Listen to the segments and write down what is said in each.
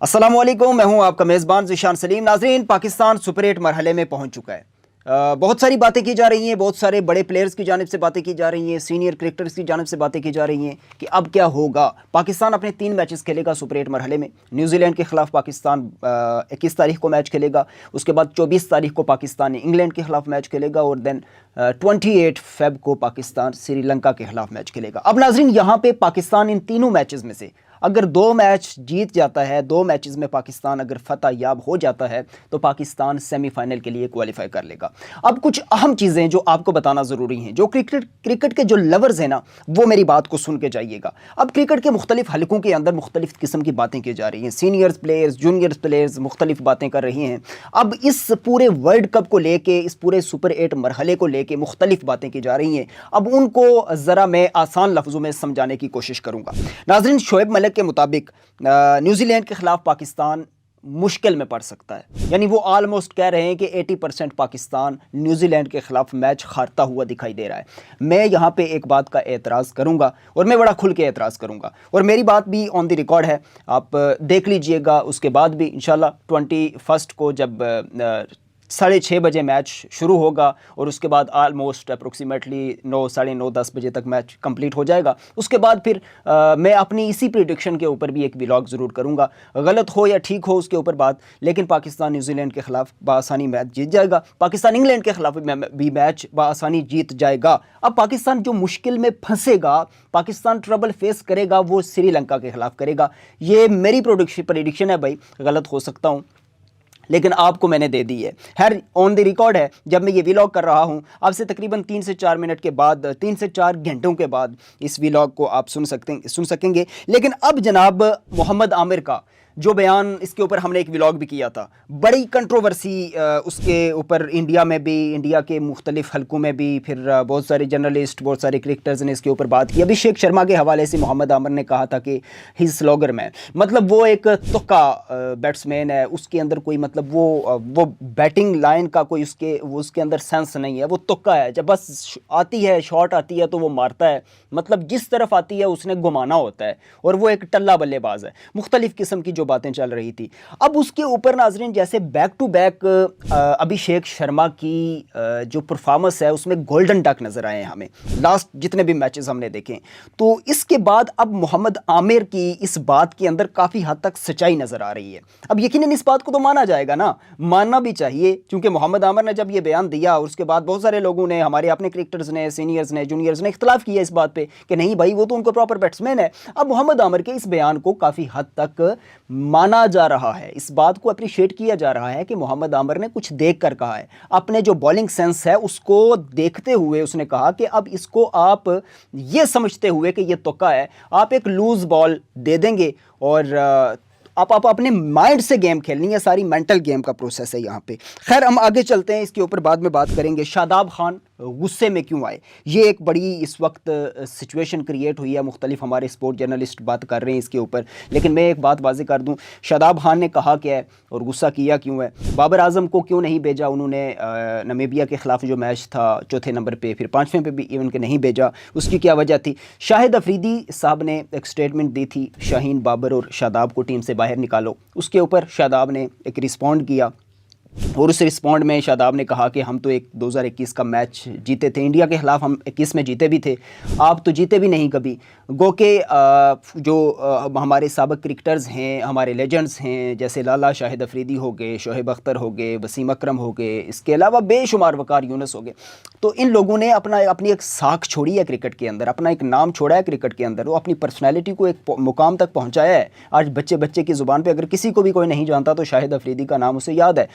अस्सलाम वालेकुम, मैं हूं आपका मेज़बान ज़ीशान सलीम। नाज़रीन, पाकिस्तान सुपर 8 मरहले में पहुंच चुका है। बहुत सारी बातें की जा रही हैं, बहुत सारे बड़े प्लेयर्स की जानिब से बातें की जा रही हैं, सीनियर क्रिकेटर्स की जानिब से बातें की जा रही हैं कि अब क्या होगा। पाकिस्तान अपने 3 मैचेस खेलेगा सुपर 8 मरहले में। न्यूजीलैंड के ख़िलाफ़ पाकिस्तान 21 तारीख को मैच खेलेगा, उसके बाद 24 तारीख को पाकिस्तान इंग्लैंड के ख़िलाफ़ मैच खेलेगा और देन 28 फ़ेब को पाकिस्तान श्रीलंका के ख़िलाफ़ मैच खेलेगा। अब नाज़रीन, यहाँ पे पाकिस्तान इन तीनों मैचेस में से अगर 2 मैच जीत जाता है, 2 मैचेस में पाकिस्तान अगर फतह याब हो जाता है तो पाकिस्तान सेमीफाइनल के लिए क्वालिफाई कर लेगा। अब कुछ अहम चीज़ें जो आपको बताना ज़रूरी हैं, जो क्रिकेट के जो लवर्स हैं ना, वो मेरी बात को सुन के जाइएगा। अब क्रिकेट के मुख्तलिफ हलकों के अंदर मुख्तलिफ किस्म की बातें की जा रही हैं, सीनियर्स प्लेयर्स, जूनियर्स प्लेयर्स मुख्तलिफ बातें कर रही हैं। अब इस पूरे वर्ल्ड कप को लेके, इस पूरे सुपर 8 मरहले को लेके मुख्तलिफ बातें की जा रही हैं। अब उनको ज़रा मैं आसान लफ्ज़ों में समझाने की कोशिश करूँगा। नाज़रीन, शोएब मलिक के मुताबिक न्यूजीलैंड के ख़िलाफ़ पाकिस्तान मुश्किल में पड़ सकता है, यानी वो ऑलमोस्ट कह रहे हैं कि 80% पाकिस्तान न्यूजीलैंड के ख़िलाफ़ मैच हारता हुआ दिखाई दे रहा है। मैं यहाँ पे एक बात का एतराज़ करूँगा और मैं बड़ा खुल के एतराज़ करूँगा और मेरी बात भी ऑन द रिकॉर्ड है, आप देख लीजिएगा। उसके बाद भी इंशाल्लाह 21 को जब 6:30 बजे मैच शुरू होगा और उसके बाद आलमोस्ट अप्रोक्सीमेटली 9, साढ़े 9, 10 बजे तक मैच कंप्लीट हो जाएगा। उसके बाद फिर मैं अपनी इसी प्रेडिक्शन के ऊपर भी एक व्लॉग ज़रूर करूँगा, गलत हो या ठीक हो उसके ऊपर बात, लेकिन पाकिस्तान न्यूजीलैंड के ख़िलाफ़ बआसानी मैच जीत जाएगा। पाकिस्तान इंग्लैंड के ख़िलाफ़ भी मैच बआसानी जीत जाएगा। अब पाकिस्तान जो मुश्किल में फंसेगा, पाकिस्तान ट्रबल फेस करेगा, वो श्रीलंका के ख़िलाफ़ करेगा। ये मेरी प्रेडिक्शन है भाई, गलत हो सकता हूँ लेकिन आपको मैंने दे दी है। हर ऑन द रिकॉर्ड है, जब मैं ये व्लॉग कर रहा हूँ आपसे तकरीबन 3 से 4 मिनट के बाद, 3 से 4 घंटों के बाद इस व्लॉग को आप सुन सकेंगे। लेकिन अब जनाब मोहम्मद आमिर का जो बयान, इसके ऊपर हमने एक व्लॉग भी किया था, बड़ी कंट्रोवर्सी उसके ऊपर इंडिया में भी, इंडिया के मुख्तलिफ हलकों में भी, फिर बहुत सारे जर्नलिस्ट, बहुत सारे क्रिकेटर्स ने इसके ऊपर बात की। अभिषेक शर्मा के हवाले से मोहम्मद आमिर ने कहा था कि ही स्लॉगर मैन, मतलब वो एक तुक्का बैट्समैन है, उसके अंदर कोई मतलब वो बैटिंग लाइन का कोई उसके अंदर सेंस नहीं है, वो तुक्का है, जब बस आती है, शॉट आती है तो वो मारता है, मतलब जिस तरफ आती है उसने घुमाना होता है, और वो एक टल्ला बल्लेबाज है। मुख्तलिफ किस्म की जो बातें चल रही थी। अब उसके ऊपर नाज़रीन, जैसे back to back Abhishek Sharma की जो परफॉर्मेंस है उसमें गोल्डन डक नजर आए हैं हमें, लास्ट जितने भी मैचेस हमने देखे। तो इसके बाद अब मोहम्मद आमिर की इस बात के अंदर काफ़ी हद तक सच्चाई नज़र आ रही है। अब यकीनन इस बात को तो माना जाएगा ना, मानना भी चाहिए, क्योंकि मोहम्मद आमिर ने जब ये बयान दिया और उसके बाद बहुत सारे लोगों ने, हमारे अपने क्रिकेटर्स ने, सीनियर्स ने, जूनियर्स ने इख्तलाफ किया इस बात पे कि नहीं भाई, वो तो उनको प्रॉपर बैट्समैन है। अब मोहम्मद आमिर के इस बयान को काफ़ी हद तक माना जा रहा है, इस बात को अप्रिशिएट किया जा रहा है कि मोहम्मद आमिर ने कुछ देख कर कहा है, अपने जो बॉलिंग सेंस है उसको देखते हुए उसने कहा कि अब इसको आप ये समझते हुए कि ये तुक्का है, आप एक लूज बॉल दे देंगे और आप अपने माइंड से गेम खेलनी है, सारी मेंटल गेम का प्रोसेस है यहाँ पे। खैर, हम आगे चलते हैं, इसके ऊपर बाद में बात करेंगे। शादाब खान गुस्से में क्यों आए, ये एक बड़ी इस वक्त सिचुएशन क्रिएट हुई है, मुख्तलिफ हमारे स्पोर्ट जर्नलिस्ट बात कर रहे हैं इसके ऊपर, लेकिन मैं एक बात वाज़ेह कर दूं, शादाब खान ने कहा क्या है और गुस्सा किया क्यों है। बाबर आजम को क्यों नहीं भेजा उन्होंने, नमीबिया के ख़िलाफ़ जो मैच था 4थे नंबर पे, फिर 5वें पे भी इवन के नहीं भेजा, उसकी क्या वजह थी। शाहिद अफरीदी साहब ने एक स्टेटमेंट दी थी, शाहीन, बाबर और शादाब को टीम से बाहर निकालो। उसके ऊपर शादाब ने एक रिस्पॉन्ड किया और उस रिस्पॉन्ड में शादाब ने कहा कि हम तो एक 2021 का मैच जीते थे, इंडिया के ख़िलाफ़ हम 21 में जीते भी थे, आप तो जीते भी नहीं कभी। गो के जो हमारे साबिक़ क्रिकेटर्स हैं, हमारे लेजेंड्स हैं, जैसे लाला शाहिद अफरीदी हो गए, शोएब अख्तर हो गए, वसीम अकरम हो गए, इसके अलावा बेशुमार वकार यूनुस हो गए, तो इन लोगों ने अपनी एक साख छोड़ी है क्रिकेट के अंदर, अपना एक नाम छोड़ा है क्रिकेट के अंदर, वो अपनी पर्सनैलिटी को एक मुकाम तक पहुँचाया है। आज बच्चे की ज़ुबान पर अगर किसी को भी कोई नहीं जानता तो शाहिद अफरीदी का नाम उसे याद है,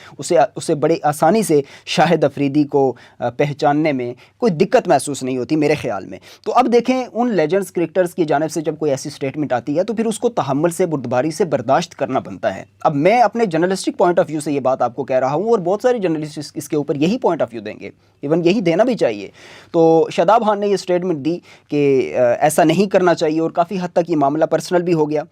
उसे बड़ी आसानी से शाहिद अफरीदी को पहचानने में कोई दिक्कत महसूस नहीं होती मेरे ख्याल में। तो अब देखें, उन लेजेंड्स क्रिकेटर्स की जानिब से जब कोई ऐसी स्टेटमेंट आती है तो फिर उसको तहम्मुल से, बुर्दबारी से बर्दाश्त करना बनता है। अब मैं अपने जर्नलिस्टिक पॉइंट ऑफ व्यू से ये बात आपको कह रहा हूँ और बहुत सारे जर्नलिस्ट इसके ऊपर यही पॉइंट ऑफ व्यू देंगे, इवन यही देना भी चाहिए। तो शादाब खान ने ये स्टेटमेंट दी कि ऐसा नहीं करना चाहिए और काफ़ी हद तक ये मामला पर्सनल भी हो गया।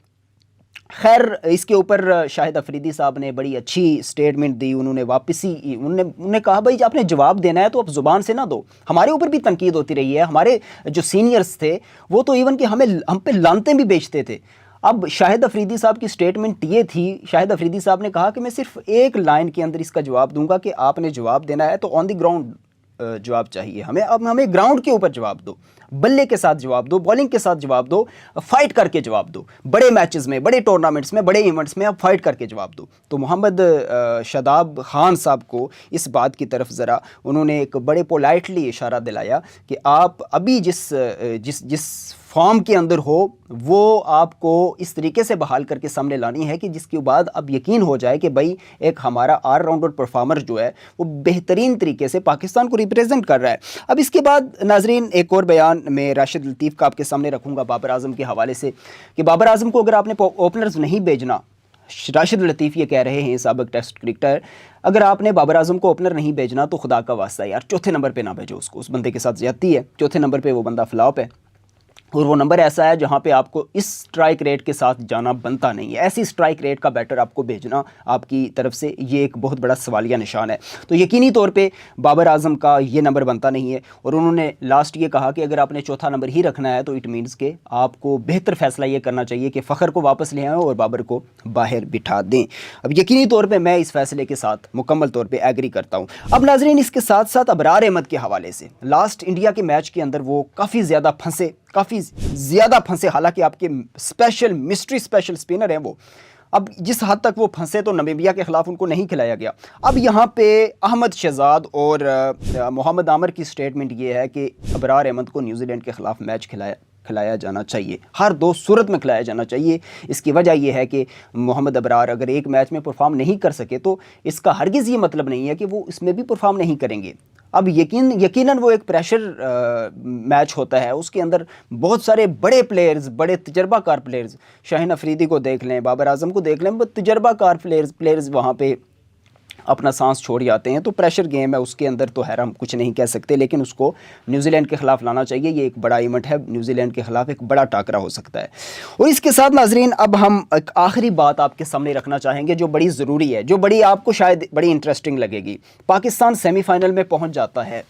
खैर, इसके ऊपर शाहिद अफरीदी साहब ने बड़ी अच्छी स्टेटमेंट दी, उन्होंने वापसी उन्होंने कहा भाई आपने जवाब देना है तो आप ज़ुबान से ना दो। हमारे ऊपर भी तनकीद होती रही है, हमारे जो सीनियर्स थे वो तो इवन कि हम पे लानतें भी बेचते थे। اب شاہد افریدی صاحب کی سٹیٹمنٹ یہ تھی، شاہد افریدی صاحب نے کہا کہ میں صرف ایک لائن کے اندر اس کا جواب دوں گا کہ آپ نے جواب دینا ہے تو آن دی گراؤنڈ جواب چاہیے ہمیں، اب ہمیں گراؤنڈ کے اوپر جواب دو، بلے کے ساتھ جواب دو، بالنگ کے ساتھ جواب دو، فائٹ کر کے جواب دو، بڑے میچز میں، بڑے ٹورنامنٹس میں، بڑے ایونٹس میں اب فائٹ کر کے جواب دو۔ تو محمد شاداب خان صاحب کو اس بات کی طرف ذرا انہوں نے ایک بڑے پولائٹلی اشارہ دلایا کہ آپ ابھی جس فارم کے اندر ہو وہ آپ کو اس طریقے سے بحال کر کے سامنے لانی ہے کہ جس کے بعد اب یقین ہو جائے کہ بھائی ایک ہمارا آل راؤنڈر پرفارمر جو ہے وہ بہترین طریقے سے پاکستان کو ریپریزنٹ کر رہا ہے۔ اب اس کے بعد ناظرین ایک اور بیان میں راشد لطیف کا آپ کے سامنے رکھوں گا بابر اعظم کے حوالے سے کہ بابر اعظم کو اگر آپ نے اوپنرز نہیں بھیجنا، راشد لطیف یہ کہہ رہے ہیں سابق ٹیسٹ کرکٹر، اگر آپ نے بابر اعظم کو اوپنر نہیں بھیجنا تو خدا کا واسطہ یار چوتھے نمبر پہ نہ بھیجو اس کو، اس بندے کے ساتھ زیادتی ہے، چوتھے نمبر پہ وہ بندہ فلاپ ہے، اور وہ نمبر ایسا ہے جہاں پہ آپ کو اس سٹرائک ریٹ کے ساتھ جانا بنتا نہیں ہے، ایسی سٹرائک ریٹ کا بیٹر آپ کو بھیجنا آپ کی طرف سے یہ ایک بہت بڑا سوالیہ نشان ہے۔ تو یقینی طور پہ بابر اعظم کا یہ نمبر بنتا نہیں ہے، اور انہوں نے لاسٹ یہ کہا کہ اگر آپ نے چوتھا نمبر ہی رکھنا ہے تو اٹ مینس کہ آپ کو بہتر فیصلہ یہ کرنا چاہیے کہ فخر کو واپس لے آئیں اور بابر کو باہر بٹھا دیں۔ اب یقینی طور پہ میں اس فیصلے کے ساتھ مکمل طور پہ ایگری کرتا ہوں۔ اب ناظرین اس کے ساتھ ساتھ ابرار احمد کے حوالے سے لاسٹ انڈیا کے میچ کے اندر وہ کافی زیادہ پھنسے، حالانکہ آپ کے مسٹری اسپیشل سپنر ہیں وہ، اب جس حد تک وہ پھنسے تو نمیبیا کے خلاف ان کو نہیں کھلایا گیا۔ اب یہاں پہ احمد شہزاد اور محمد عامر کی سٹیٹمنٹ یہ ہے کہ ابرار احمد کو نیوزی لینڈ کے خلاف میچ کھلایا جانا چاہیے، ہر دو صورت میں کھلایا جانا چاہیے۔ اس کی وجہ یہ ہے کہ محمد ابرار اگر ایک میچ میں پرفارم نہیں کر سکے تو اس کا ہرگز یہ مطلب نہیں ہے کہ وہ اس میں بھی پرفارم نہیں کریں گے۔ اب یقیناً وہ ایک پریشر میچ ہوتا ہے، اس کے اندر بہت سارے بڑے پلیئرز، بڑے تجربہ کار پلیئرز، شاہین افریدی کو دیکھ لیں، بابر اعظم کو دیکھ لیں، تجربہ کار پلیئرز وہاں پہ اپنا سانس چھوڑ جاتے ہیں۔ تو پریشر گیم ہے، اس کے اندر تو خیر ہم کچھ نہیں کہہ سکتے، لیکن اس کو نیوزی لینڈ کے خلاف لانا چاہیے، یہ ایک بڑا ایونٹ ہے، نیوزی لینڈ کے خلاف ایک بڑا ٹاکرا ہو سکتا ہے۔ اور اس کے ساتھ ناظرین اب ہم ایک آخری بات آپ کے سامنے رکھنا چاہیں گے جو بڑی ضروری ہے، جو آپ کو شاید بڑی انٹرسٹنگ لگے گی۔ پاکستان سیمی فائنل میں پہنچ جاتا ہے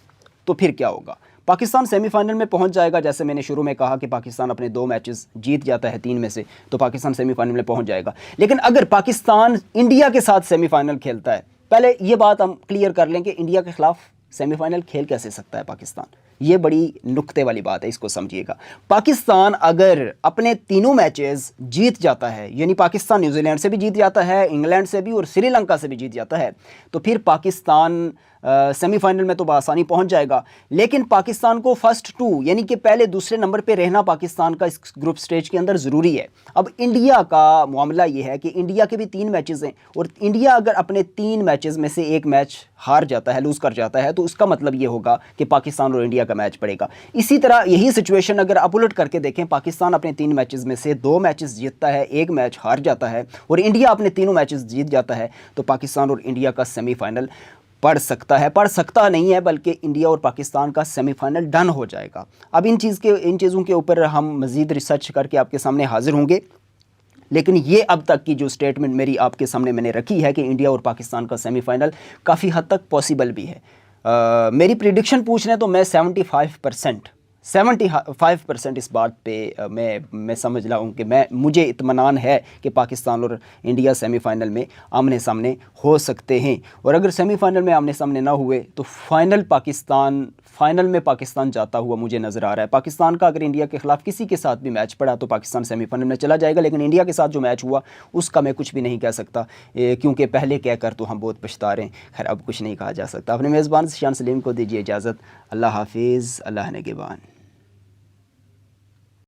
تو پھر کیا ہوگا؟ پاکستان سیمی فائنل میں پہنچ جائے گا، جیسے میں نے شروع میں کہا کہ پاکستان اپنے 2 میچز جیت جاتا ہے 3 میں سے، تو پاکستان سیمی فائنل میں پہنچ جائے گا۔ لیکن اگر پاکستان انڈیا کے ساتھ سیمی فائنل کھیلتا ہے، پہلے یہ بات ہم کلیئر کر لیں کہ انڈیا کے خلاف سیمی فائنل کھیل کیسے سکتا ہے پاکستان، یہ بڑی نکتے والی بات ہے، اس کو سمجھیے گا۔ پاکستان اگر اپنے 3 میچز جیت جاتا ہے، یعنی پاکستان نیوزی لینڈ سے بھی جیت جاتا ہے، انگلینڈ سے بھی اور سری لنکا سے بھی جیت جاتا ہے، تو پھر پاکستان سیمی فائنل میں تو بآسانی پہنچ جائے گا۔ لیکن پاکستان کو فرسٹ 2 یعنی کہ پہلے دوسرے نمبر پہ رہنا پاکستان کا اس گروپ سٹیج کے اندر ضروری ہے۔ اب انڈیا کا معاملہ یہ ہے کہ انڈیا کے بھی 3 میچز ہیں، اور انڈیا اگر اپنے 3 میچز میں سے ایک میچ ہار جاتا ہے، لوز کر جاتا ہے، تو اس کا مطلب یہ ہوگا کہ پاکستان اور انڈیا کا میچ پڑے گا۔ اسی طرح یہی سچویشن اگر آپ الٹ کر کے دیکھیں، پاکستان اپنے 3 میچز میں سے 2 میچز جیتتا ہے، ایک میچ ہار جاتا ہے، اور انڈیا اپنے 3 میچز جیت جاتا ہے، تو پاکستان اور انڈیا کا سیمی فائنل پڑھ سکتا نہیں ہے، بلکہ انڈیا اور پاکستان کا سیمی فائنل ڈن ہو جائے گا۔ اب ان چیزوں کے اوپر ہم مزید ریسرچ کر کے آپ کے سامنے حاضر ہوں گے، لیکن یہ اب تک کی جو سٹیٹمنٹ میری آپ کے سامنے میں نے رکھی ہے کہ انڈیا اور پاکستان کا سیمی فائنل کافی حد تک پاسبل بھی ہے۔ میری پریڈکشن پوچھ رہے ہیں تو میں 75% اس بات پہ میں سمجھ رہا ہوں کہ مجھے اطمینان ہے کہ پاکستان اور انڈیا سیمی فائنل میں آمنے سامنے ہو سکتے ہیں، اور اگر سیمی فائنل میں آمنے سامنے نہ ہوئے تو فائنل میں پاکستان جاتا ہوا مجھے نظر آ رہا ہے۔ پاکستان کا اگر انڈیا کے خلاف کسی کے ساتھ بھی میچ پڑا تو پاکستان سیمی فائنل میں چلا جائے گا، لیکن انڈیا کے ساتھ جو میچ ہوا اس کا میں کچھ بھی نہیں کہہ سکتا، کیونکہ پہلے کہہ کر تو ہم بہت پچھتا رہے ہیں۔ خیر اب کچھ نہیں کہا جا سکتا۔ اپنے میزبان ذیشان سلیم کو دیجیے اجازت۔ اللہ حافظ، اللہ نگہبان۔